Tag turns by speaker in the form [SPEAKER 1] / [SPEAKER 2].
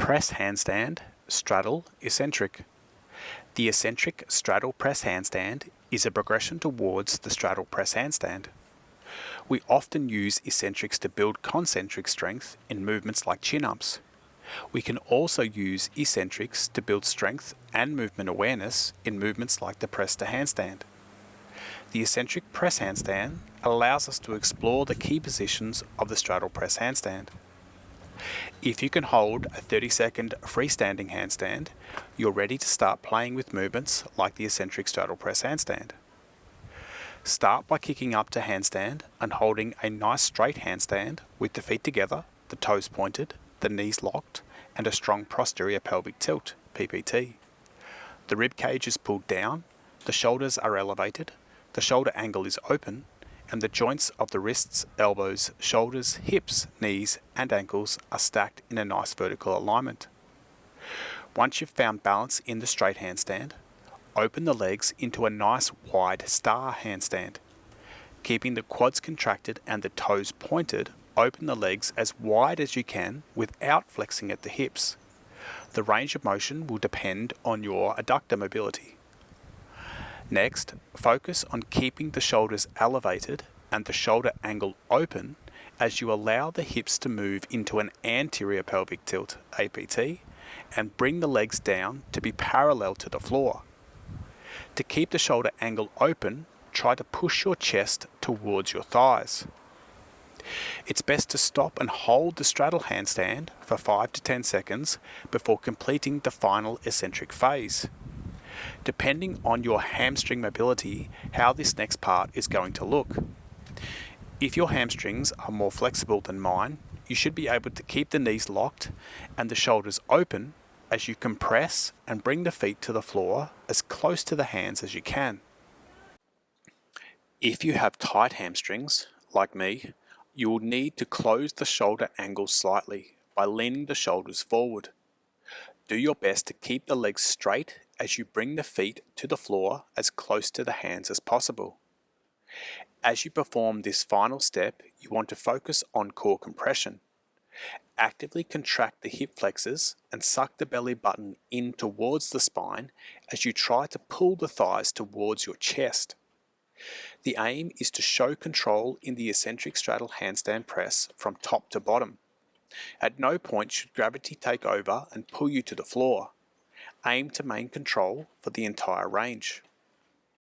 [SPEAKER 1] Press handstand, straddle, eccentric. The eccentric straddle press handstand is a progression towards the straddle press handstand. We often use eccentrics to build concentric strength in movements like chin-ups. We can also use eccentrics to build strength and movement awareness in movements like the press to handstand. The eccentric press handstand allows us to explore the key positions of the straddle press handstand. If you can hold a 30-second freestanding handstand, you're ready to start playing with movements like the eccentric straddle press handstand. Start by kicking up to handstand and holding a nice straight handstand with the feet together, the toes pointed, the knees locked, and a strong posterior pelvic tilt, PPT. The rib cage is pulled down, the shoulders are elevated, the shoulder angle is open, and the joints of the wrists, elbows, shoulders, hips, knees, and ankles are stacked in a nice vertical alignment. Once you've found balance in the straight handstand, open the legs into a nice wide star handstand. Keeping the quads contracted and the toes pointed, open the legs as wide as you can without flexing at the hips. The range of motion will depend on your adductor mobility. Next, focus on keeping the shoulders elevated and the shoulder angle open as you allow the hips to move into an anterior pelvic tilt, APT, and bring the legs down to be parallel to the floor. To keep the shoulder angle open, try to push your chest towards your thighs. It's best to stop and hold the straddle handstand for 5 to 10 seconds before completing the final eccentric phase. Depending on your hamstring mobility, how this next part is going to look. If your hamstrings are more flexible than mine, you should be able to keep the knees locked and the shoulders open as you compress and bring the feet to the floor as close to the hands as you can. If you have tight hamstrings, like me, you will need to close the shoulder angle slightly by leaning the shoulders forward. Do your best to keep the legs straight as you bring the feet to the floor as close to the hands as possible. As you perform this final step, you want to focus on core compression. Actively contract the hip flexors and suck the belly button in towards the spine as you try to pull the thighs towards your chest. The aim is to show control in the eccentric straddle handstand press from top to bottom. At no point should gravity take over and pull you to the floor. Aim to maintain control for the entire range.